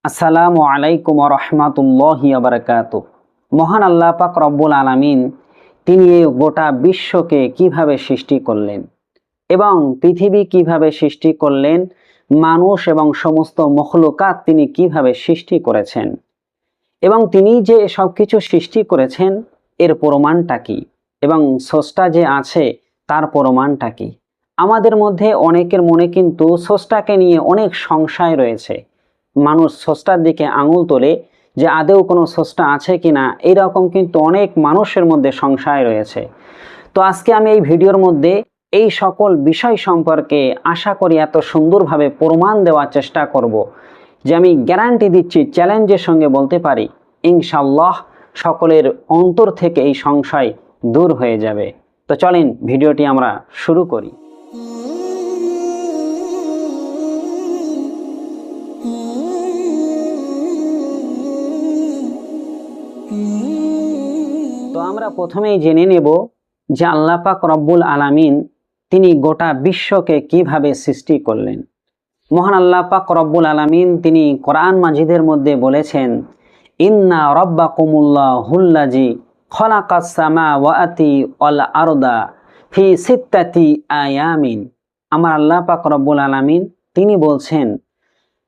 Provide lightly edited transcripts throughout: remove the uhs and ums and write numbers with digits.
আসসালামু আলাইকুম ওয়া রাহমাতুল্লাহি ওয়া বারাকাতুহু। মহান আল্লাহ পাক রব্বুল আলামিন তিনি এই গোটা বিশ্বকে কিভাবে সৃষ্টি করলেন এবং পৃথিবী কিভাবে সৃষ্টি করলেন, মানুষ এবং সমস্ত মখলুকাত তিনি কিভাবে সৃষ্টি করেছেন এবং তিনি যে সবকিছু সৃষ্টি করেছেন এর প্রমাণটা কি এবং স্রষ্টা যে আছে তার প্রমাণটা কি। আমাদের মধ্যে অনেকের মনে কিন্তু স্রষ্টাকে নিয়ে অনেক সংশয় রয়েছে। মানুষ স্রষ্টার দিকে আঙুল তোলে যে আদৌ কোনো স্রষ্টা আছে কিনা, এরকম কিন্তু অনেক মানুষের মধ্যে সংশয় রয়েছে। তো আজকে আমি এই ভিডিওর মধ্যে এই সকল বিষয় সম্পর্কে আশা করি এত সুন্দরভাবে প্রমাণ দেওয়ার চেষ্টা করব যে আমি গ্যারান্টি দিচ্ছি, চ্যালেঞ্জের সঙ্গে বলতে পারি ইনশাআল্লাহ সকলের অন্তর থেকে এই সংশয় দূর হয়ে যাবে। তো চলেন ভিডিওটি আমরা শুরু করি। তো আমরা প্রথমেই জেনে নেব যে আল্লাহ পাক রব্বুল আলামিন তিনি গোটা বিশ্বকে কিভাবে সৃষ্টি করলেন। মহান আল্লাহ পাক রব্বুল আলামিন তিনি কোরআন মাজিদের মধ্যে বলেছেন, ইন্না রব্বাকুমুল্লাহুল্লাযী খলাকাস সামাওয়াতি ওয়াল আরদা ফি সিত্তাতি আয়ামিন। আমার আল্লাহ পাক রব্বুল আলামিন তিনি বলছেন,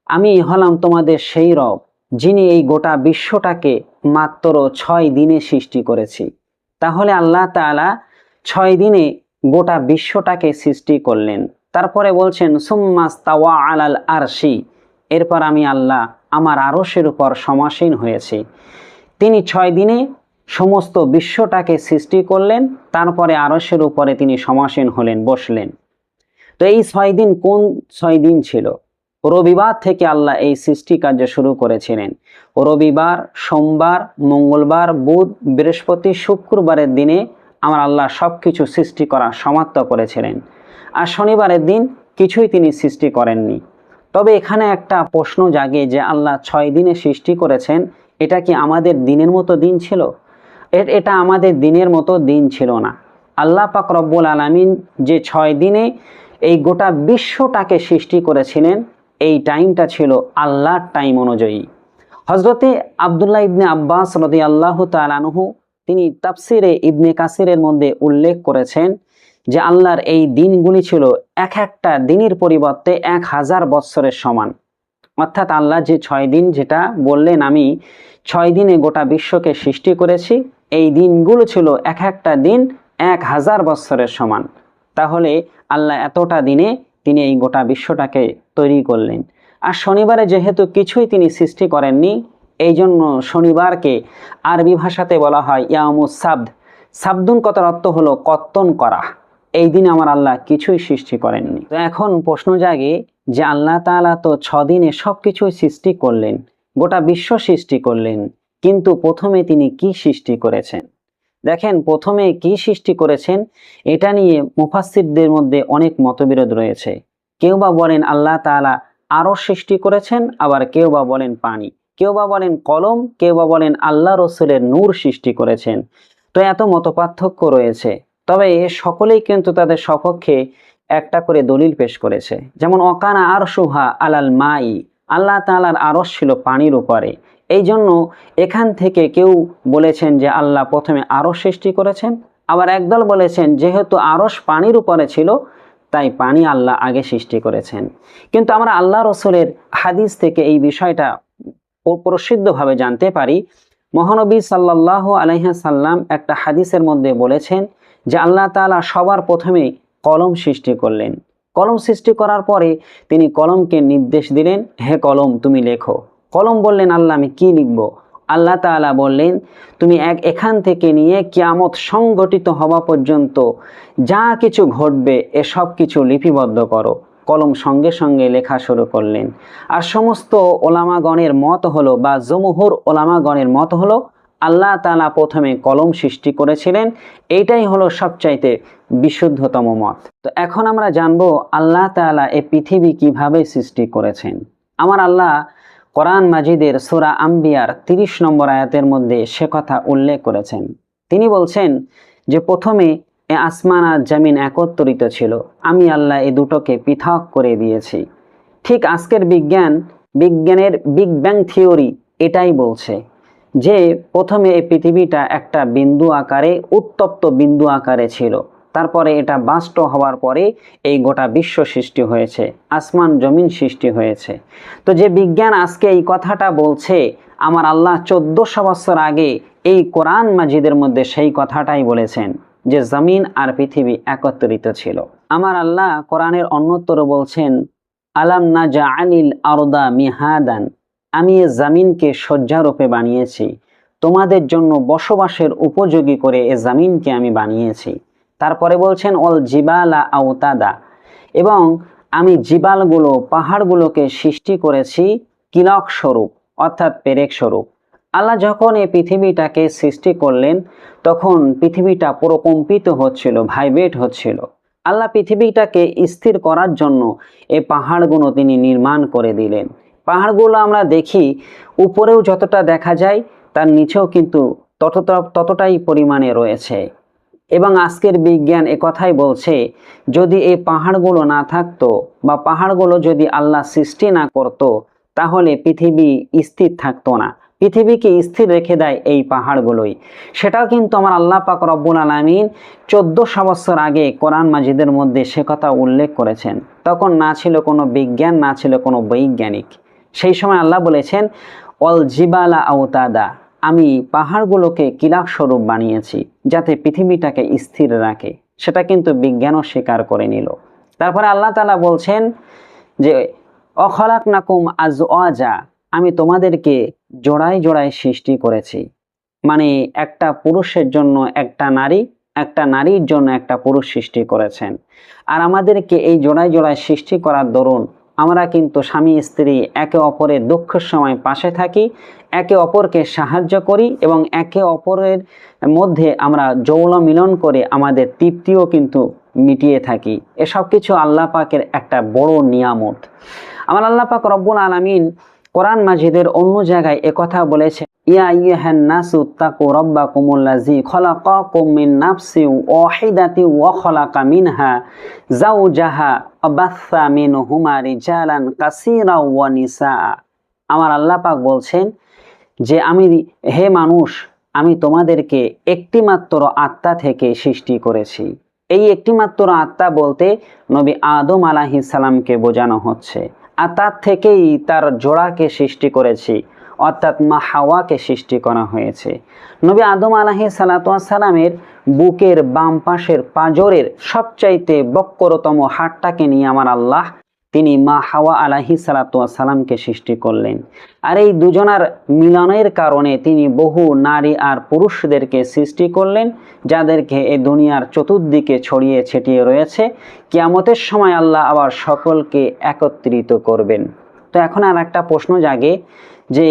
আমি হলাম তোমাদের সেই রব যিনি এই গোটা বিশ্বটাকে মাত্র 6 দিনে সৃষ্টি করেছি। তাহলে আল্লাহ তাআলা 6 দিনে গোটা বিশ্বটাকে সৃষ্টি করলেন। তারপরে বলছেন সুম্মাস্তাওয়া আলাল আরশি, এরপর আমি আল্লাহ আমার আরশের উপর সমাসীন হয়েছি। তিনি 6 দিনে সমস্ত বিশ্বটাকে সৃষ্টি করলেন, তারপরে আরশের উপরে তিনি সমাসীন হলেন, বসলেন। তো এই 6 দিন কোন 6 দিন ছিল? রবিবার থেকে আল্লাহ এই সৃষ্টি কার্য শুরু করেছিলেন। রবিবার, সোমবার, মঙ্গলবার, বুধ, বৃহস্পতি, শুক্রবারের দিনে আমার আল্লাহ সব কিছু সৃষ্টি করা সমাপ্ত করেছিলেন। আর শনিবারের দিন কিছুই তিনি সৃষ্টি করেননি। তবে এখানে একটা প্রশ্ন জাগে যে আল্লাহ 6 দিনে সৃষ্টি করেছেন, এটা কি আমাদের দিনের মতো দিন ছিল? এটা আমাদের দিনের মতো দিন ছিল না। আল্লাহ পাক রব্বুল আলামিন যে 6 দিনে এই গোটা বিশ্বটাকে সৃষ্টি করেছিলেন, এই টাইমটা ছিল আল্লাহর টাইম অনুযায়ী। হযরতে আব্দুল্লাহ ইবনে আব্বাস রাদিয়াল্লাহু তাআলা আনহু তিনি তাফসিরে ইবনে কাসিরের মধ্যে উল্লেখ করেছেন যে আল্লাহর এই দিনগুলি ছিল এক একটা দিনের পরিবর্তে 1000 বৎসরের সমান। অর্থাৎ আল্লাহ যে 6 দিন যেটা বললেন আমি 6 দিনে গোটা বিশ্বকে সৃষ্টি করেছি, এই দিনগুলো ছিল এক একটা দিন 1000 বৎসরের সমান। তাহলে আল্লাহ এতটা দিনে তিনি এই গোটা বিশ্বটাকে তৈরি করলেন। আর শনিবারে যেহেতু কিছুই তিনি সৃষ্টি করেননি, এই জন্য শনিবারকে আরবি ভাষাতে বলা হয় ইয়ামুস সাবদ। সাবদুন কথার অর্থ হলো কর্তন করা। এই দিন আমার আল্লাহ কিছুই সৃষ্টি করেননি। তো এখন প্রশ্ন জাগে যে আল্লাহ তাআলা তো 6 দিনে সব কিছুই সৃষ্টি করলেন, গোটা বিশ্ব সৃষ্টি করলেন, কিন্তু প্রথমে তিনি কি সৃষ্টি করেছেন? দেখেন, প্রথমে কি সৃষ্টি করেছেন এটা নিয়ে মুফাসসিরদের মধ্যে অনেক মতবিরোধ রয়েছে। কেউ বা বলেন আল্লাহ তাআলা আরশ সৃষ্টি করেছেন, আবার কেউ বা বলেন পানি, কেউ বা বলেন কলম, কেউ বা বলেন আল্লাহ রসুলের নূর সৃষ্টি করেছেন। তো এত মতপার্থক্য রয়েছে। তবে সকলেই কিন্তু তাদের সপক্ষে একটা করে দলিল পেশ করেছে। যেমন অকানা আরশুহা আলাল মাই, আল্লাহ তাআলার আরশ ছিল পানির উপরে। এই জন্য এখান থেকে কেউ বলেছেন যে আল্লাহ প্রথমে আরশ সৃষ্টি করেছেন, আবার একদল বলেছেন যেহেতু আরশ পানির উপরে ছিল তাই পানি আল্লাহ আগে সৃষ্টি করেছেন। কিন্তু আমরা আল্লাহ রসুলের হাদিস থেকে এই বিষয়টা প্রসিদ্ধভাবে জানতে পারি। মহানবী সাল্লাল্লাহু আলাইহি সাল্লাম একটা হাদিসের মধ্যে বলেছেন যে আল্লাহ তাআলা সবার প্রথমে কলম সৃষ্টি করলেন। কলম সৃষ্টি করার পরে তিনি কলমকে নির্দেশ দিলেন, হে কলম তুমি লেখো। কলম বললেন, আল্লাহ আমি কি লিখব? আল্লাহ তাআলা বললেন, তুমি এখান থেকে নিয়ে কিয়ামত সংঘটিত হওয়া পর্যন্ত যা কিছু ঘটবে এসব কিছু লিপিবদ্ধ করো। কলম সঙ্গে সঙ্গে লেখা শুরু করলেন। আর সমস্ত ওলামাগণের মত হলো বা জমহুর ওলামাগণের মত হলো আল্লাহ তাআলা প্রথমে কলম সৃষ্টি করেছিলেন। এইটাই হলো সবচাইতে বিশুদ্ধতম মত। তো এখন আমরা জানবো আল্লাহ তাআলা এই পৃথিবী কিভাবে সৃষ্টি করেছেন। আমার আল্লাহ কোরআন মাজিদের সূরা আম্বিয়ার 30 নম্বর আয়াতের মধ্যে সে কথা উল্লেখ করেছেন। তিনি বলছেন যে প্রথমে আসমান আর জমিন একত্রিত ছিল, আমি আল্লাহ এই দুটোকে পৃথক করে দিয়েছি। ঠিক আজকের বিজ্ঞান বিজ্ঞানের বিগ ব্যাং থিওরি এটাই বলছে যে প্রথমে এই পৃথিবীটা একটা বিন্দু আকারে, উত্তপ্ত বিন্দু আকারে ছিল, তারপরে এটা বাষ্প হওয়ার পরে এই গোটা বিশ্ব সৃষ্টি হয়েছে, আসমান জমিন সৃষ্টি হয়েছে। তো যে বিজ্ঞান আজকে এই কথাটা বলছে, আমার আল্লাহ 1400 বছর আগে এই কোরআন মাজিদের মধ্যে সেই কথাটাই বলেছেন যে জমিন আর পৃথিবী একত্রিত ছিল। আমার আল্লাহ কোরআনের অন্যত্র বলছেন, আলাম নাজআলিল আরদা মিহাদান, আমি এ জমিনকে শয্যারূপে বানিয়েছি, তোমাদের জন্য বসবাসের উপযোগী করে এ জমিনকে আমি বানিয়েছি। তারপরে বলছেন অল জিবালা আওতাদা, এবং আমি জিবালগুলো, পাহাড়গুলোকে সৃষ্টি করেছি কিলক স্বরূপ, অর্থাৎ পেরেক স্বরূপ। আল্লাহ যখন এই পৃথিবীটাকে সৃষ্টি করলেন তখন পৃথিবীটা প্রকম্পিত হচ্ছিল, ভাইব্রেট হচ্ছিল। আল্লাহ পৃথিবীটাকে স্থির করার জন্য এই পাহাড়গুলো তিনি নির্মাণ করে দিলেন। পাহাড়গুলো আমরা দেখি উপরেও যতটা দেখা যায় তার নিচেও কিন্তু ততটাই পরিমাণে রয়েছে। এবং আজকের বিজ্ঞান কথাই বলছে, যদি এই পাহাড়গুলো না থাকতো বা পাহাড়গুলো যদি আল্লাহ সৃষ্টি না করত, তাহলে পৃথিবী স্থির থাকতো না। পৃথিবীকে স্থির রেখে দেয় এই পাহাড়গুলোই। সেটাও কিন্তু আমার আল্লাহ পাক রব্বুল আলামিন 1400 বছর আগে কোরআন মাজিদের মধ্যে সে কথা উল্লেখ করেছেন। তখন না ছিল কোনো বিজ্ঞান, না ছিল কোনো বৈজ্ঞানিক। সেই সময় আল্লাহ বলেছেন অল জিবালা আওতাদা, আমি পাহাড়গুলোকে কিলাক স্বরূপ বানিয়েছি যাতে পৃথিবীটাকে স্থির রাখে। সেটা কিন্তু বিজ্ঞানও স্বীকার করে নিল। তারপরে আল্লাহ তাআলা বলছেন যে অখলাকনাকুম আজওয়াজা, আমি তোমাদেরকে জোড়ায় জোড়ায় সৃষ্টি করেছি। মানে একটা পুরুষের জন্য একটা নারী, একটা নারীর জন্য একটা পুরুষ সৃষ্টি করেছেন। আর আমাদেরকে এই জোড়ায় জোড়ায় সৃষ্টি করার দরুন আমরা কিন্তু স্বামী স্ত্রী একে অপরের দুঃখের সময় পাশে থাকি, একে অপরকে সাহায্য করি এবং একে অপরের মধ্যে আমরা যৌন মিলন করে আমাদের তৃপ্তিও কিন্তু মিটিয়ে থাকি। এসব কিছু আল্লাহ পাকের একটা বড় নিয়ামত। আমার আল্লাহ পাক রব্বুল আলামিন কোরআন মাজিদের অন্য জায়গায় একথা বলেছে, ইয়া আইয়ুহান নাসু তাকু রাব্বাকুমুল্লাযী খলাকাকুম মিন নাফসিন ওয়াহিদাতিন ওয়া খলাকা মিনহা যাওজাহা ওয়া বাসসা মিনহুমা রিজালান কাসীরা ওয়া নিসা। আমার আল্লাহ পাক বলছেন যে হে মানুষ, আমি তোমাদেরকে একটিমাত্র আত্মা থেকে সৃষ্টি করেছি। এই একটিমাত্র আত্মা বলতে নবী আদম আলাইহিস সালামকে বোঝানো হচ্ছে। আর তার থেকেই তার জোড়াকে সৃষ্টি করেছি, অর্থাৎ মা হাওয়াকে সৃষ্টি করা হয়েছে। নবী আদম আলাইহিস সালামের বুকের বাম পাশের পাঁজরের সবচাইতে বক্রতম হাড়টাকে নিয়ে আমার আল্লাহ তিনি মা হাওয়া আলাইহিস সালামকে সৃষ্টি করলেন। আর এই দুজনার মিলনের কারণে তিনি বহু নারী আর পুরুষদেরকে সৃষ্টি করলেন, যাদেরকে এই দুনিয়ার চতুর্দিকে ছড়িয়ে ছিটিয়ে রয়েছে। কিয়ামতের সময় আল্লাহ আবার সকলকে একত্রিত করবেন। তো এখন আর একটা প্রশ্ন জাগে যে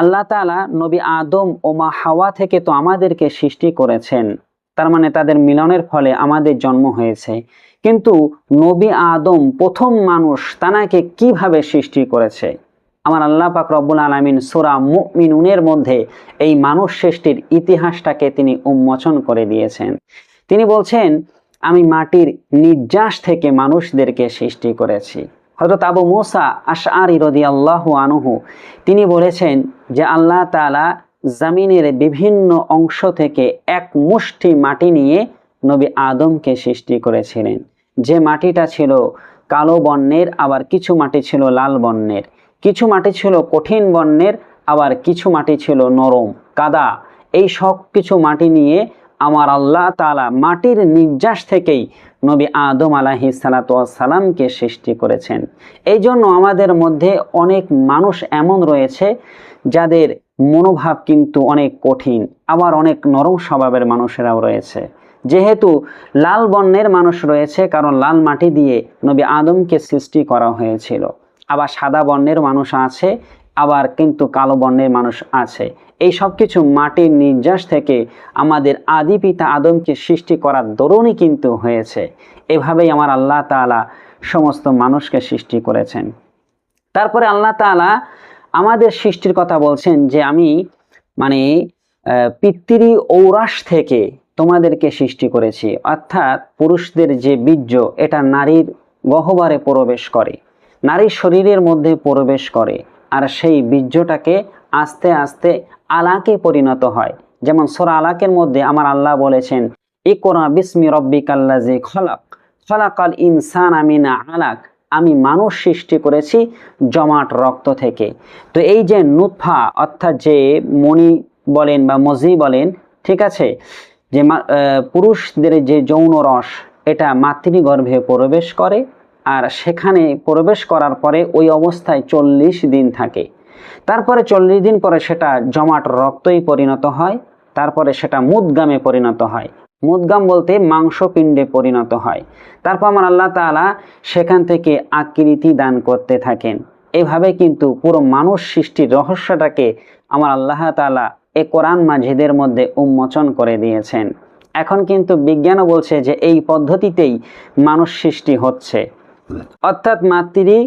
আল্লাহ তাআলা নবী আদম ও মা হাওয়া থেকে তো আমাদেরকে সৃষ্টি করেছেন, তার মানে তাদের মিলনের ফলে আমাদের জন্ম হয়েছে, কিন্তু নবী আদম প্রথম মানুষ, তানাকে কিভাবে সৃষ্টি করেছে? আমার আল্লাহ পাক রব্বুল আলামিন সূরা মুমিনুনের মধ্যে এই মানুষ সৃষ্টির ইতিহাসটাকে তিনি উন্মোচন করে দিয়েছেন। তিনি বলছেন, আমি মাটির নির্যাস থেকে মানুষদেরকে সৃষ্টি করেছি। হযরত আবু মুসা আশআরী রাদিয়াল্লাহু আনহু তিনি বলেছেন যে আল্লাহ তাআলা জমিনের বিভিন্ন অংশ থেকে এক মুষ্টি মাটি নিয়ে নবী আদমকে সৃষ্টি করেছিলেন। যে মাটিটা ছিল কালো বর্ণের, আবার কিছু মাটি ছিল লাল বর্ণের, কিছু মাটি ছিল কঠিন বর্ণের, আবার কিছু মাটি ছিল নরম কাদা। এই সব কিছু মাটি নিয়ে আমার আল্লাহ তাআলা মাটির নির্যাস থেকেই নবী আদম আলাইহিস সালামকে সৃষ্টি করেছেন। এই জন্য আমাদের মধ্যে অনেক মানুষ এমন রয়েছে যাদের মনোভাব কিন্তু অনেক কঠিন, আবার অনেক নরম স্বভাবের মানুষেরাও রয়েছে। যেহেতু লাল বর্ণের মানুষ রয়েছে, কারণ লাল মাটি দিয়ে নবী আদমকে সৃষ্টি করা হয়েছিল। আবার সাদা বর্ণের মানুষ আছে, আবার কিন্তু কালো বর্ণের মানুষ আছে। এই সব কিছু মাটির নির্যাস থেকে আমাদের আদি পিতা আদমকে সৃষ্টি করার দরুনই কিন্তু হয়েছে। এভাবেই আমার আল্লাহ তাআলা সমস্ত মানুষকে সৃষ্টি করেছেন। তারপরে আল্লাহ তাআলা আমাদের সৃষ্টির কথা বলছেন যে আমি পিতৃ ঔরাস থেকে তোমাদেরকে সৃষ্টি করেছি, অর্থাৎ পুরুষদের যে বীর্য এটা নারীর গহ্বরে প্রবেশ করে। নারীর শরীরের মধ্যে প্রবেশ করে, আর সেই বীর্যটাকে আস্তে আস্তে আলাকে পরিণত হয়। যেমন সূরা আলাকের মধ্যে আমার আল্লাহ বলেছেন, ইকরা বিসমি রব্বিকাল্লাযী খলাক, খলাকাল ইনসানা মিন আলাক, আমি মানুষ সৃষ্টি করেছি জমাট রক্ত থেকে। তো এই যে নুতফা অর্থাৎ যে মণি বলেন বা মজি বলেন, ঠিক আছে, যে পুরুষদের যে যৌন রস, এটা মাতৃগর্ভে প্রবেশ করে, আর সেখানে প্রবেশ করার পরে ওই অবস্থায় 40 দিন থাকে। তারপরে 40 দিন পরে সেটা জমাট রক্তই পরিণত হয়, তারপরে সেটা মুদগামে পরিণত হয়। মুদগাম বলতে মাংসপিণ্ডে পরিণত হয়। তারপর আমার আল্লাহ তাআলা সেখান থেকে আকৃতি দান করতে থাকেন। এভাবে কিন্তু পুরো মানুষ সৃষ্টির রহস্যটাকে আমার আল্লাহ তাআলা এ কোরআন মাজিদের মধ্যে উন্মোচন করে দিয়েছেন। এখন কিন্তু বিজ্ঞানও বলছে যে এই পদ্ধতিতেই মানুষ সৃষ্টি হচ্ছে, অর্থাৎ মাতৃ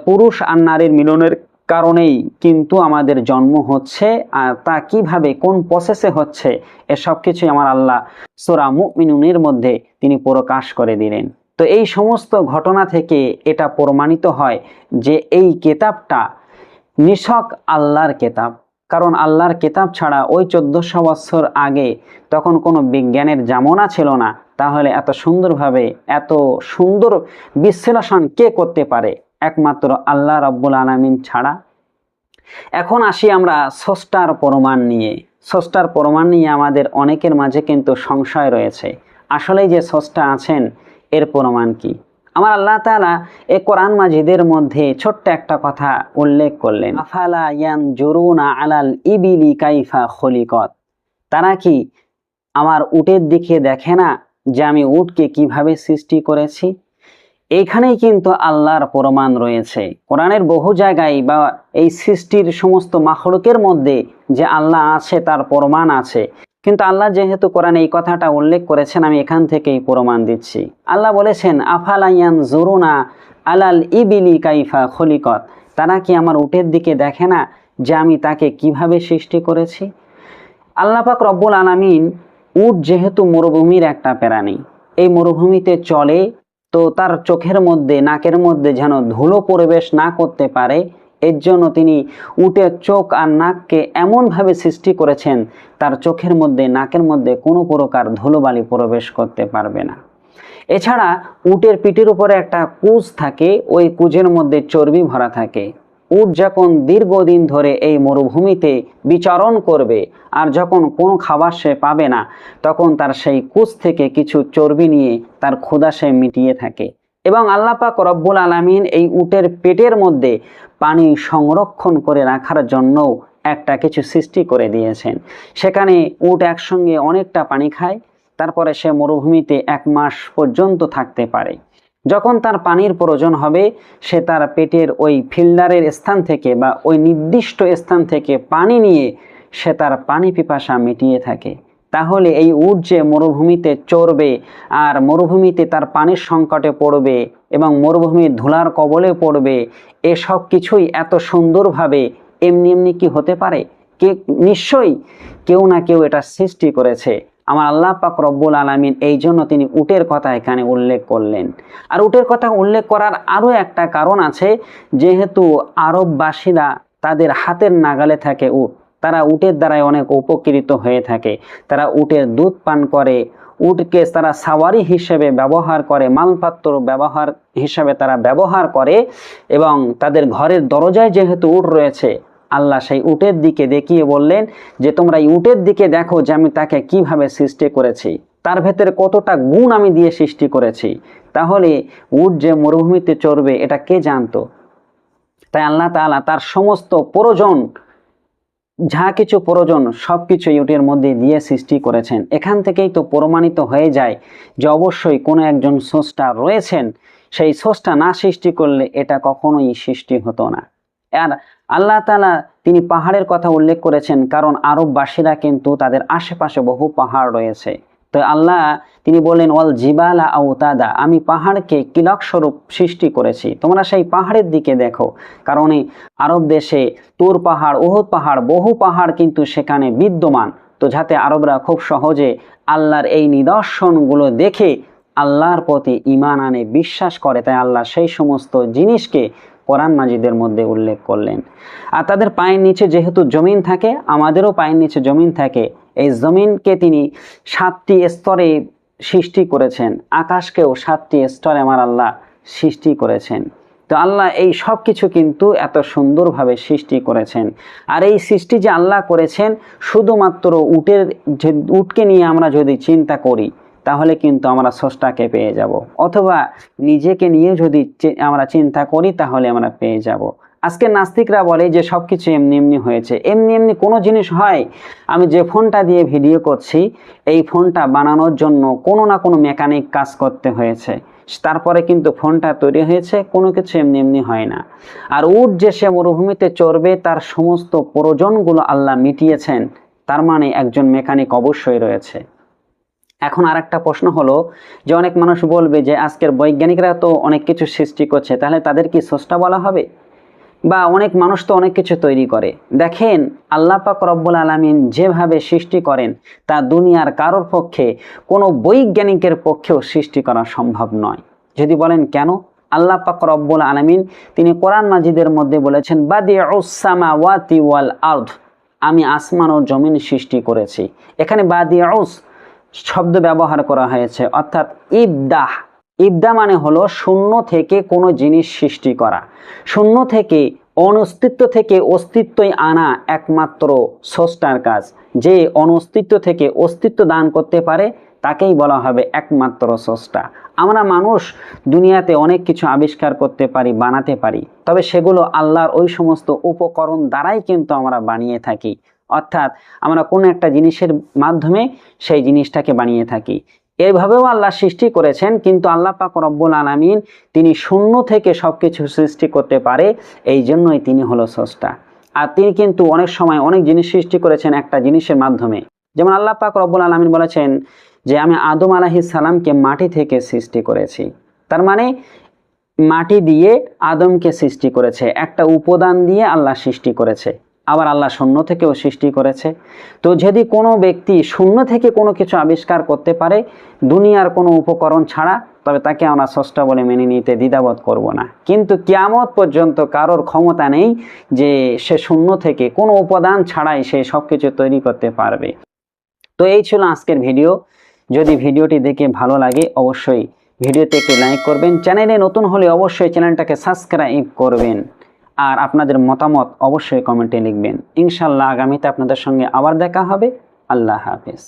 পুরুষ আর নারীর মিলনের কারণেই কিন্তু আমাদের জন্ম হচ্ছে। আর তা কিভাবে, কোন প্রসেসে হচ্ছে, এসব কিছুই আমার আল্লাহ সূরা মুমিনুনের মধ্যে তিনি প্রকাশ করে দিলেন। তো এই সমস্ত ঘটনা থেকে এটা প্রমাণিত হয় যে এই কিতাবটা নিছক আল্লাহর কিতাব। কারণ আল্লাহর কিতাব ছাড়া ওই 1400 বছর আগে তখন কোনো বিজ্ঞানের জামানা ছিল না। তাহলে এত সুন্দরভাবে এত সুন্দর বিশ্লেষণ কে করতে পারে? একমাত্র আল্লাহ রাব্বুল আলামিন ছাড়া। এখন আসি আমরা স্রষ্টার প্রমাণ নিয়ে। স্রষ্টার প্রমাণ নিয়ে আমাদের অনেকের মাঝে কিন্তু সংশয় রয়েছে, আসলেই যে স্রষ্টা আছেন এর প্রমাণ কি? আমার আল্লাহ তাআলা এ কোরআন মাজিদের মধ্যে ছোট্ট একটা কথা উল্লেখ করলেন, আফালা ইয়ানজুরুনা আলাল ইবিলি কাইফা খুলিকাত, তারা কি আমার উটের দিকে দেখে না যে আমি উটকে কিভাবে সৃষ্টি করেছি? এইখানেই কিন্তু আল্লাহর প্রমাণ রয়েছে। কোরআনের বহু জায়গায় বা এই সৃষ্টির সমস্ত মাখলুকের মধ্যে যে আল্লাহ আছে তার প্রমাণ আছে, কিন্তু আল্লাহ যেহেতু কোরআনে এই কথাটা উল্লেখ করেছেন, আমি এখান থেকেই প্রমাণ দিচ্ছি। আল্লাহ বলেছেন, আফালা ইয়ানজুরুনা আলাল ইবিলি কাইফা খুলিকাত, তারা কি আমার উটের দিকে দেখে না যে আমি তাকে কিভাবে সৃষ্টি করেছি? আল্লাহ পাক রব্বুল আলামিন, উট যেহেতু মরুভূমির একটা প্রাণী, এই মরুভূমিতে চলে, তো তার চোখের মধ্যে নাকের মধ্যে যেন ধুলো প্রবেশ না করতে পারে, এর জন্য তিনি উটের চোখ আর নাককে এমনভাবে সৃষ্টি করেছেন তার চোখের মধ্যে নাকের মধ্যে কোনো প্রকার ধুলোবালি প্রবেশ করতে পারবে না। এছাড়া উটের পিঠের উপরে একটা কুঁজ থাকে, ওই কুঁজের মধ্যে চর্বি ভরা থাকে। উট যখন দীর্ঘদিন ধরে এই মরুভূমিতে বিচরণ করবে আর যখন কোনো খাবার সে পাবে না, তখন তার সেই কুঁজ থেকে কিছু চর্বি নিয়ে তার ক্ষুধা সে মিটিয়ে থাকে। এবং আল্লাহ পাক রব্বুল আলামিন এই উটের পেটের মধ্যে পানি সংরক্ষণ করে রাখার জন্যও একটা কিছু সৃষ্টি করে দিয়েছেন। সেখানে উট একসঙ্গে অনেকটা পানি খায়, তারপরে সে মরুভূমিতে 1 মাস পর্যন্ত থাকতে পারে। যখন তার পানির প্রয়োজন হবে, সে তার পেটের ওই ফিল্টারের স্থান থেকে বা ওই নির্দিষ্ট স্থান থেকে পানি নিয়ে সে তার পানি পিপাসা মিটিয়ে থাকে। তাহলে এই উট যে মরুভূমিতে চরবে আর মরুভূমিতে তার পানির সংকটে পড়বে এবং মরুভূমির ধুলার কবলে পড়বে, এসব কিছুই এত সুন্দরভাবে এমনি এমনি কি হতে পারে? নিশ্চয়ই কেউ না কেউ এটা সৃষ্টি করেছে। আমার আল্লাহ পাক রব্বুল আলামিন এই জন্য তিনি উটের কথা এখানে উল্লেখ করলেন। আর উটের কথা উল্লেখ করার আরও একটা কারণ আছে, যেহেতু আরববাসীরা তাদের হাতের নাগালে থাকে উট, তারা উটের দ্বারাই অনেক উপকৃত হয়ে থাকে। তারা উটের দুধ পান করে, উটকে তারা সাওয়ারি হিসেবে ব্যবহার করে, মালপত্র ব্যবহার হিসেবে তারা ব্যবহার করে। এবং তাদের ঘরের দরজায় যেহেতু উট রয়েছে, আল্লাহ সেই উটের দিকে দেখিয়ে বললেন যে তোমরা এই উটের দিকে দেখো যে আমি তাকে কিভাবে সৃষ্টি করেছি, তার ভেতরে কতটা গুণ আমি দিয়ে সৃষ্টি করেছি। তাহলে উট যে মরুভূমিতে চড়বে এটা কে জানতো? তাই আল্লাহ তাআলা তার সমস্ত প্রয়োজন, যা কিছু প্রয়োজন সব কিছু উটের মধ্যে দিয়ে সৃষ্টি করেছেন। এখান থেকেই তো প্রমাণিত হয়ে যায় যে অবশ্যই কোনো একজন স্রষ্টা রয়েছেন। সেই স্রষ্টা না সৃষ্টি করলে এটা কখনোই সৃষ্টি হতো না। আর আল্লাহ তাআলা তিনি পাহাড়ের কথা উল্লেখ করেছেন, কারণ আরববাসীরা কিন্তু তাদের আশেপাশে বহু পাহাড় রয়েছে। তো আল্লাহ তিনি বলেন, ওয়াল জিবালা আওতাদা, আমি পাহাড়কে কিলক স্বরূপ সৃষ্টি করেছি, তোমরা সেই পাহাড়ের দিকে দেখো। কারণ এই আরব দেশে তুর পাহাড়, উহুদ পাহাড়, বহু পাহাড় কিন্তু সেখানে বিদ্যমান। তো যাতে আরবরা খুব সহজে আল্লাহর এই নিদর্শনগুলো দেখে আল্লাহর প্রতি ঈমান আনে, বিশ্বাস করে, তাই আল্লাহ সেই সমস্ত জিনিসকে কোরআন মাজিদের মধ্যে উল্লেখ করলেন। আর তাদের পায়ের নিচে যেহেতু জমিন থাকে, আমাদেরও পায়ের নিচে জমিন থাকে, এই জমিনকে তিনি 7টি স্তরে সৃষ্টি করেছেন, আকাশকেও 7টি স্তরে আমার আল্লাহ সৃষ্টি করেছেন। তো আল্লাহ এই সব কিছু কিন্তু এত সুন্দরভাবে সৃষ্টি করেছেন। আর এই সৃষ্টি যে আল্লাহ করেছেন, শুধুমাত্র উটকে নিয়ে আমরা যদি চিন্তা করি তাহলে কিন্তু আমরা স্রষ্টাকে পেয়ে যাব, অথবা নিজেকে নিয়ে যদি আমরা চিন্তা করি তাহলে আমরা পেয়ে যাব। আজকে নাস্তিকরা বলে যে সব কিছু এমনি এমনি হয়েছে। এমনি এমনি কোনো জিনিস হয়? আমি যে ফোনটা দিয়ে ভিডিও করছি, এই ফোনটা বানানোর জন্য কোনো না কোনো মেকানিক কাজ করতে হয়েছে, তারপরে কিন্তু ফোনটা তৈরি হয়েছে। কোনো কিছু এমনি এমনি হয় না। আর উট যে সে মরুভূমিতে চড়বে, তার সমস্ত প্রয়োজনগুলো আল্লাহ মিটিয়েছেন, তার মানে একজন মেকানিক অবশ্যই রয়েছে। এখন আর একটা প্রশ্ন হলো যে অনেক মানুষ বলবে যে আজকের বৈজ্ঞানিকরা তো অনেক কিছু সৃষ্টি করছে, তাহলে তাদের কি স্রষ্টা বলা হবে? বা অনেক মানুষ তো অনেক কিছু তৈরি করে। দেখেন, আল্লাহ পাক রব্বুল আলামিন যেভাবে সৃষ্টি করেন তা দুনিয়ার কারোর পক্ষে, কোনো বৈজ্ঞানিকের পক্ষেও সৃষ্টি করা সম্ভব নয়। যদি বলেন কেন? আল্লাহ পাক রব্বুল আলামিন তিনি কোরআন মাজিদের মধ্যে বলেছেন, বাদিউস সামাওয়াতি ওয়াল আরদ, আমি আসমান ও জমিন সৃষ্টি করেছি। এখানে বাদিউস শব্দ ব্যবহার করা হয়েছে, অর্থাৎ ইবদাহ। ইবদা মানে হলো শূন্য থেকে কোনো জিনিস সৃষ্টি করা, শূন্য থেকে, অনস্তিত্ব থেকে অস্তিত্বই আনা একমাত্র স্রষ্টার কাজ। যে অনস্তিত্ব থেকে অস্তিত্ব দান করতে পারে তাকেই বলা হবে একমাত্র স্রষ্টা। আমরা মানুষ দুনিয়াতে অনেক কিছু আবিষ্কার করতে পারি, বানাতে পারি, তবে সেগুলো আল্লাহর ওই সমস্ত উপকরণ দ্বারাই কিন্তু আমরা বানিয়ে থাকি। অর্থাৎ আমরা কোনো একটা জিনিসের মাধ্যমে সেই জিনিসটাকে বানিয়ে থাকি। এইভাবেও আল্লাহ সৃষ্টি করেছেন, কিন্তু আল্লাহ পাক রব্বুল আলামিন তিনি শূন্য থেকে সবকিছু সৃষ্টি করতে পারে, এই জন্যই তিনি হলো স্রষ্টা। আর তিনি কিন্তু অনেক সময় অনেক জিনিস সৃষ্টি করেছেন একটা জিনিসের মাধ্যমে। যেমন আল্লাহ পাক রব্বুল আলামিন বলেছেন যে আমি আদম আলাইহিস সালামকে মাটি থেকে সৃষ্টি করেছি। তার মানে মাটি দিয়ে আদমকে সৃষ্টি করেছে, একটা উপাদান দিয়ে আল্লাহ সৃষ্টি করেছে। আবার আল্লাহ শূন্য থেকেও সৃষ্টি করেছে। তো যদি কোনো ব্যক্তি শূন্য থেকে কোনো কিছু আবিষ্কার করতে পারে দুনিয়ার কোনো উপকরণ ছাড়া, তবে তাকে আমরা স্রষ্টা বলে মেনে নিতে দ্বিধাবোধ করব না। কিন্তু কিয়ামত পর্যন্ত কারোর ক্ষমতা নেই যে সে শূন্য থেকে কোনো উপাদান ছাড়াই সে সব কিছু তৈরি করতে পারবে। তো এই ছিল আজকের ভিডিও। যদি ভিডিওটি দেখে ভালো লাগে অবশ্যই ভিডিওতে একটি লাইক করবেন, চ্যানেলে নতুন হলে অবশ্যই চ্যানেলটাকে সাবস্ক্রাইব করবেন, আর আপনাদের মতামত অবশ্যই কমেন্টে লিখবেন। ইনশাআল্লাহ আগামীতে আপনাদের সঙ্গে আবার দেখা হবে। আল্লাহ হাফেজ।